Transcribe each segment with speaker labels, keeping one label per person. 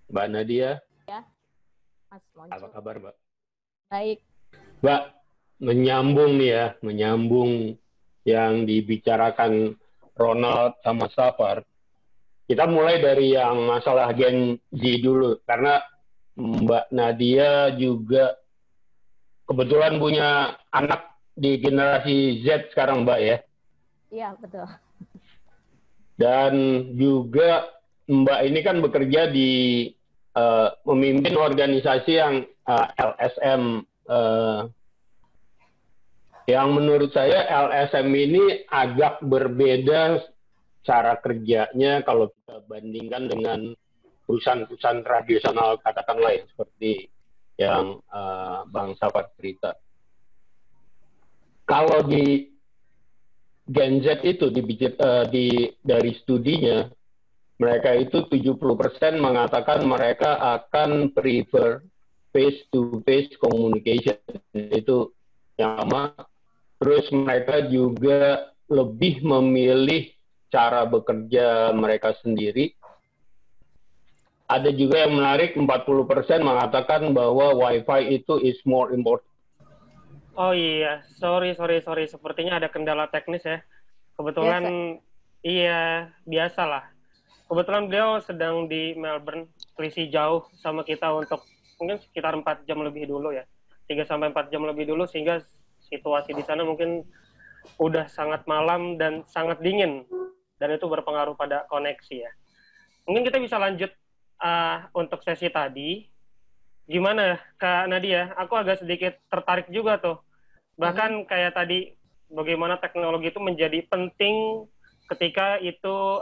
Speaker 1: Mbak Nadia.
Speaker 2: Ya, Mas
Speaker 1: Apa
Speaker 2: Monco.
Speaker 1: kabar, Mbak?
Speaker 2: Baik.
Speaker 1: Mbak, menyambung nih ya, menyambung yang dibicarakan Ronald sama Safar. Kita mulai dari yang masalah Gen Z dulu, karena Mbak Nadia juga kebetulan punya anak di generasi Z sekarang, Mbak ya.
Speaker 2: Iya, betul.
Speaker 1: Dan juga Mbak ini kan bekerja di memimpin organisasi yang LSM, yang menurut saya LSM ini agak berbeda cara kerjanya kalau kita bandingkan dengan perusahaan-perusahaan tradisional katakan lain seperti yang Bang Safar cerita. Kalau di Gen Z itu dari studinya, mereka itu 70% mengatakan mereka akan prefer face-to-face communication. Itu yang pertama. Terus mereka juga lebih memilih cara bekerja mereka sendiri. Ada juga yang menarik, 40% mengatakan bahwa Wi-Fi itu is more important.
Speaker 3: Oh iya, sorry. Sepertinya ada kendala teknis ya. Kebetulan, iya, biasalah. Kebetulan beliau sedang di Melbourne, selisih jauh sama kita untuk mungkin sekitar 4 jam lebih dulu ya. 3-4 jam lebih dulu, sehingga situasi di sana mungkin udah sangat malam dan sangat dingin. Dan itu berpengaruh pada koneksi ya. Mungkin kita bisa lanjut untuk sesi tadi. Gimana Kak Nadia? Aku agak sedikit tertarik juga tuh. Bahkan kayak tadi, bagaimana teknologi itu menjadi penting ketika itu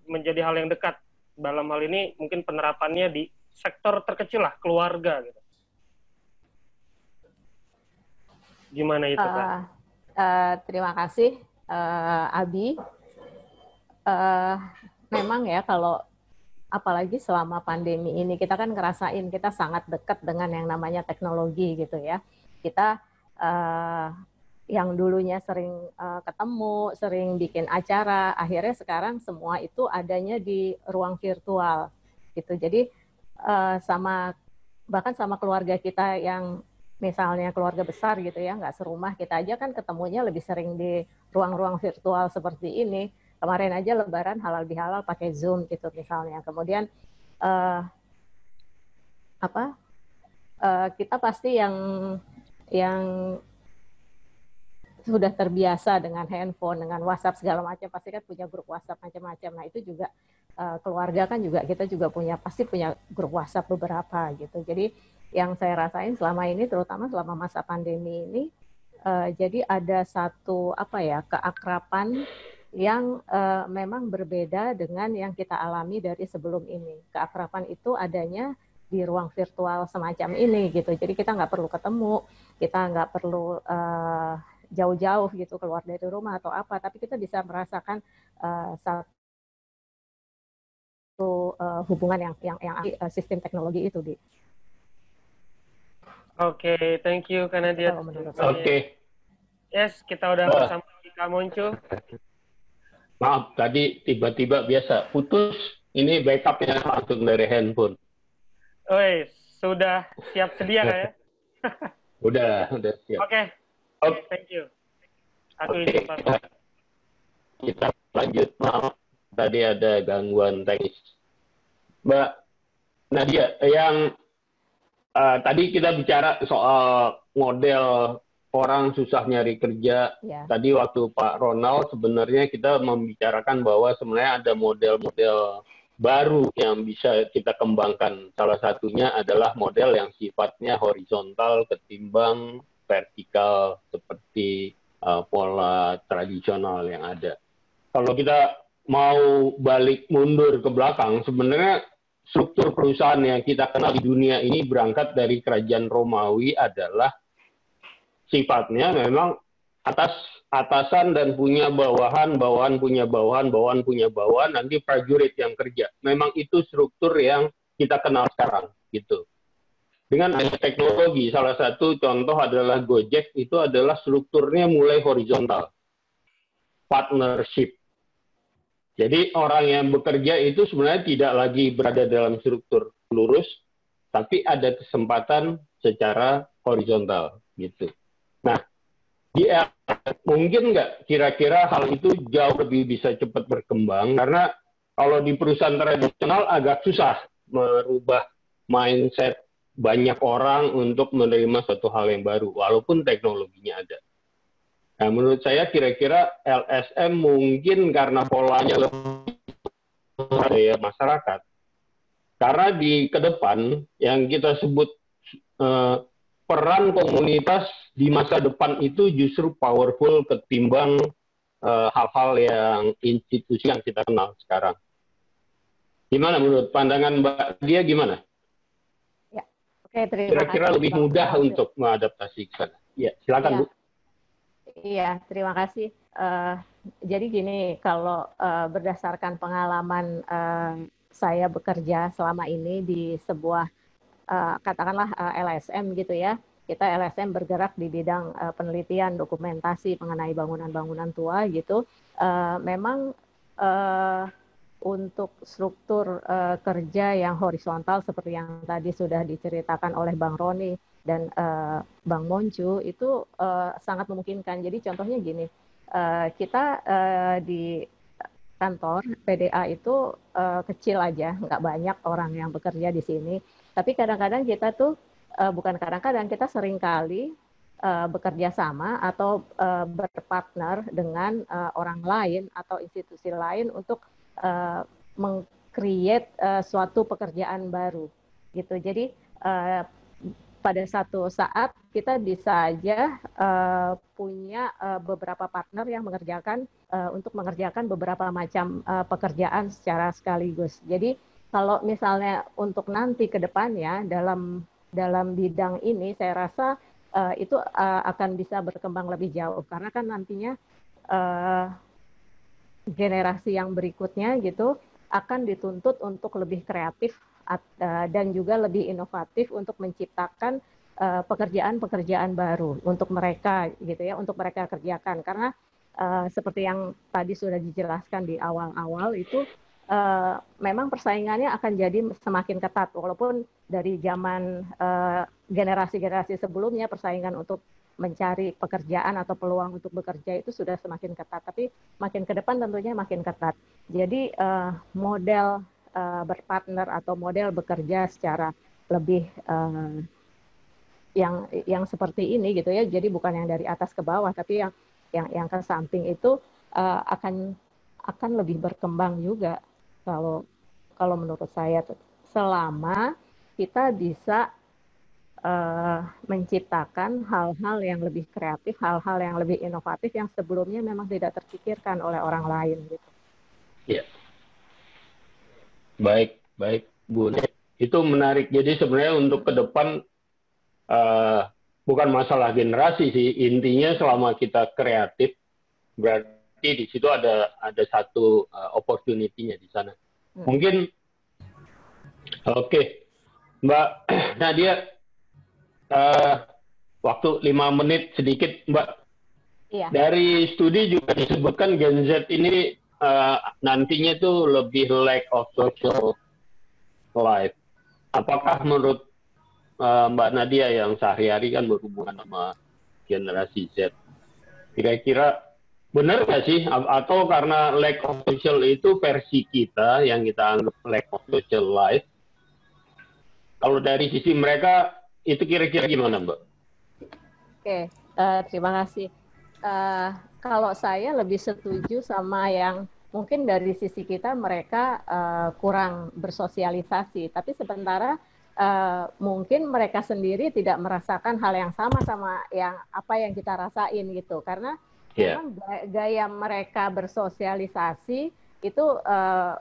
Speaker 3: menjadi hal yang dekat. Dalam hal ini mungkin penerapannya di sektor terkecil lah, keluarga gitu. Gimana itu Kak?
Speaker 2: Terima kasih, Abi. Memang ya, kalau apalagi selama pandemi ini, kita kan ngerasain kita sangat dekat dengan yang namanya teknologi gitu ya. Kita yang dulunya sering ketemu, sering bikin acara, akhirnya sekarang semua itu adanya di ruang virtual gitu. Jadi bahkan sama keluarga kita yang misalnya keluarga besar gitu ya, nggak serumah, kita aja kan ketemunya lebih sering di ruang-ruang virtual seperti ini. Kemarin aja Lebaran halal bihalal pakai Zoom gitu misalnya. Kemudian kita pasti yang sudah terbiasa dengan handphone, dengan WhatsApp segala macam, pasti kan punya grup WhatsApp macam-macam. Nah itu juga keluarga kan juga, kita juga pasti punya grup WhatsApp beberapa gitu. Jadi yang saya rasain selama ini, terutama selama masa pandemi ini, jadi ada satu keakraban yang memang berbeda dengan yang kita alami dari sebelum ini. Keakraban itu adanya di ruang virtual semacam ini gitu. Jadi kita nggak perlu ketemu, kita nggak perlu jauh-jauh gitu keluar dari rumah atau apa, tapi kita bisa merasakan satu hubungan yang sistem teknologi itu di.
Speaker 3: Oke, thank you Kak Nadia.
Speaker 1: Oke.
Speaker 3: Yes, kita udah bersama Kak Monco.
Speaker 1: Maaf, tadi tiba-tiba biasa putus. Ini backupnya langsung dari handphone.
Speaker 3: Oi, sudah siap sedia Kak ya?
Speaker 1: Udah siap.
Speaker 3: Oke, thank you. Aku izin Pak.
Speaker 1: Kita lanjut. Maaf, tadi ada gangguan teknis. Mbak Nadia, yang tadi kita bicara soal model orang susah nyari kerja.
Speaker 2: Ya.
Speaker 1: Tadi waktu Pak Ronald sebenarnya kita membicarakan bahwa sebenarnya ada model-model baru yang bisa kita kembangkan. Salah satunya adalah model yang sifatnya horizontal ketimbang vertikal seperti pola tradisional yang ada. Kalau kita mau balik mundur ke belakang, sebenarnya struktur perusahaan yang kita kenal di dunia ini berangkat dari kerajaan Romawi adalah sifatnya memang atasan dan punya bawahan, bawahan punya bawahan, bawahan punya bawahan, nanti prajurit yang kerja. Memang itu struktur yang kita kenal sekarang, gitu. Dengan teknologi, salah satu contoh adalah Gojek, itu adalah strukturnya mulai horizontal. Partnership. Jadi orang yang bekerja itu sebenarnya tidak lagi berada dalam struktur. lurus, tapi ada kesempatan secara horizontal gitu. Nah, mungkin nggak kira-kira hal itu jauh lebih bisa cepat berkembang, karena kalau di perusahaan tradisional agak susah merubah mindset banyak orang untuk menerima suatu hal yang baru, walaupun teknologinya ada. Nah, menurut saya kira-kira LSM mungkin karena polanya lebih ya masyarakat. Karena di ke depan yang kita sebut peran komunitas di masa depan itu justru powerful ketimbang hal-hal yang institusi yang kita kenal sekarang. Gimana menurut pandangan Mbak Dia gimana?
Speaker 2: Ya, oke, terima
Speaker 1: Kira-kira
Speaker 2: kasih.
Speaker 1: lebih mudah untuk mengadaptasi ke sana. Ya, silakan
Speaker 2: ya.
Speaker 1: Bu.
Speaker 2: Iya, terima kasih. Jadi gini, kalau berdasarkan pengalaman saya bekerja selama ini di sebuah katakanlah LSM gitu ya, kita LSM bergerak di bidang penelitian dokumentasi mengenai bangunan-bangunan tua gitu. Memang untuk struktur kerja yang horizontal seperti yang tadi sudah diceritakan oleh Bang Roni dan Bang Moncu itu sangat memungkinkan. Jadi contohnya gini, kita di kantor PDA itu kecil aja, nggak banyak orang yang bekerja di sini. Tapi kadang-kadang kita tuh bukan kadang-kadang, kita seringkali bekerja sama atau berpartner dengan orang lain atau institusi lain untuk meng-create suatu pekerjaan baru gitu. Jadi pada satu saat kita bisa aja punya beberapa partner yang mengerjakan untuk mengerjakan beberapa macam pekerjaan secara sekaligus. Jadi kalau misalnya untuk nanti ke depannya dalam bidang ini, saya rasa itu akan bisa berkembang lebih jauh karena kan nantinya generasi yang berikutnya gitu akan dituntut untuk lebih kreatif dan juga lebih inovatif untuk menciptakan pekerjaan-pekerjaan baru untuk mereka gitu ya, untuk mereka kerjakan. Karena seperti yang tadi sudah dijelaskan di awal-awal itu memang persaingannya akan jadi semakin ketat, walaupun dari zaman generasi-generasi sebelumnya persaingan untuk mencari pekerjaan atau peluang untuk bekerja itu sudah semakin ketat, tapi makin ke depan tentunya makin ketat. Jadi model berpartner atau model bekerja secara lebih yang seperti ini gitu ya. Jadi bukan yang dari atas ke bawah, tapi yang ke samping itu akan lebih berkembang juga kalau menurut saya, selama kita bisa menciptakan hal-hal yang lebih kreatif, hal-hal yang lebih inovatif yang sebelumnya memang tidak terpikirkan oleh orang lain gitu.
Speaker 1: Ya. Baik Bu. Itu menarik. Jadi sebenarnya untuk ke depan bukan masalah generasi sih. Intinya selama kita kreatif, berarti di situ ada satu opportunity-nya di sana. Mungkin oke. Mbak Nadia, waktu 5 menit sedikit, Mbak.
Speaker 2: Iya.
Speaker 1: Dari studi juga disebutkan Gen Z ini nantinya tuh lebih lack of social life. Apakah menurut Mbak Nadia yang sehari-hari kan berhubungan sama generasi Z, kira-kira benar nggak sih? Atau karena lack of social itu versi kita yang kita anggap lack of social life? Kalau dari sisi mereka, itu kira-kira gimana, Mbak?
Speaker 2: Oke, terima kasih. Kalau saya lebih setuju sama yang mungkin dari sisi kita mereka kurang bersosialisasi, tapi sementara mungkin mereka sendiri tidak merasakan hal yang sama yang apa yang kita rasain gitu, karena memang gaya mereka bersosialisasi itu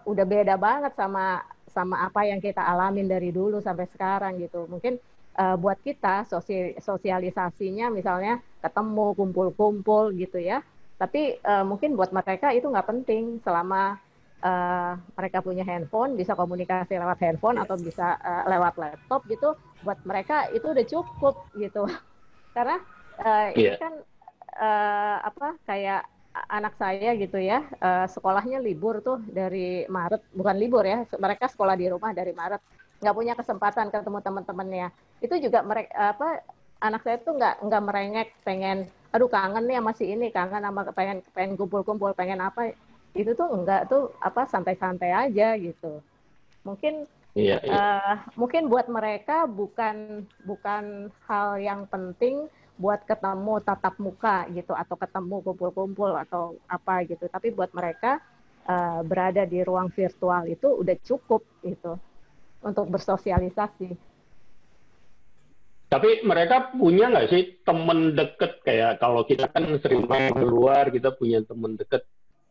Speaker 2: udah beda banget sama apa yang kita alamin dari dulu sampai sekarang gitu. Mungkin buat kita sosialisasinya misalnya ketemu, kumpul-kumpul gitu ya. Tapi mungkin buat mereka itu nggak penting selama mereka punya handphone, bisa komunikasi lewat handphone atau bisa lewat laptop gitu. Buat mereka itu udah cukup gitu. Karena ini kan kayak anak saya gitu ya, sekolahnya libur tuh dari Maret, bukan libur ya, mereka sekolah di rumah dari Maret nggak punya kesempatan ketemu teman-temannya. Itu juga mereka anak saya tuh nggak merengek pengen aduh kangen nih sama si ini, kangen sama pengen kumpul-kumpul, pengen apa. Itu tuh enggak tuh santai-santai aja gitu. Mungkin
Speaker 1: Iya,
Speaker 2: mungkin buat mereka bukan hal yang penting buat ketemu tatap muka gitu atau ketemu kumpul-kumpul atau apa gitu. Tapi buat mereka berada di ruang virtual itu udah cukup gitu untuk bersosialisasi.
Speaker 1: tapi mereka punya nggak sih temen deket kayak kalau kita kan sering main keluar, kita punya temen deket.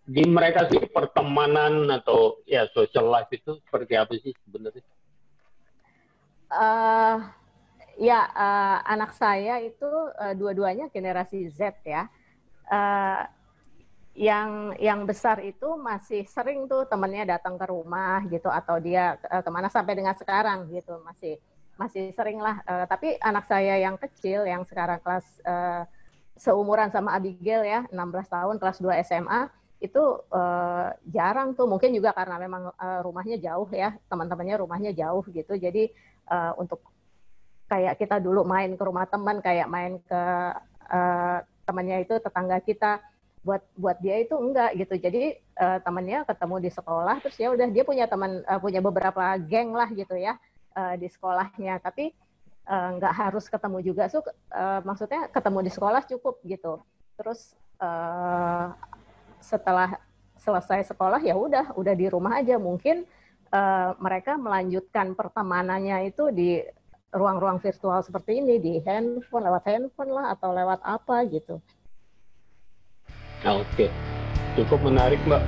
Speaker 1: Di mereka sih pertemanan atau ya social life itu seperti apa sih sebenarnya?
Speaker 2: Uh, anak saya itu dua-duanya generasi Z ya. Uh, yang besar itu masih sering tuh temennya datang ke rumah gitu atau dia kemana sampai dengan sekarang gitu masih sering lah. Tapi anak saya yang kecil yang sekarang kelas seumuran sama Abigail ya 16 tahun kelas 2 SMA itu jarang tuh, mungkin juga karena memang rumahnya jauh ya, teman-temannya rumahnya jauh gitu. Jadi untuk kayak kita dulu main ke rumah teman, kayak main ke temannya itu tetangga kita, buat dia itu enggak gitu. Jadi temannya ketemu di sekolah, terus ya udah dia punya teman, punya beberapa geng lah gitu ya di sekolahnya. Tapi nggak harus ketemu juga, maksudnya ketemu di sekolah cukup gitu. Terus setelah selesai sekolah ya udah di rumah aja. Mungkin mereka melanjutkan pertemanannya itu di ruang-ruang virtual seperti ini, di lewat handphone lah atau lewat apa gitu.
Speaker 1: Oke, cukup menarik Mbak.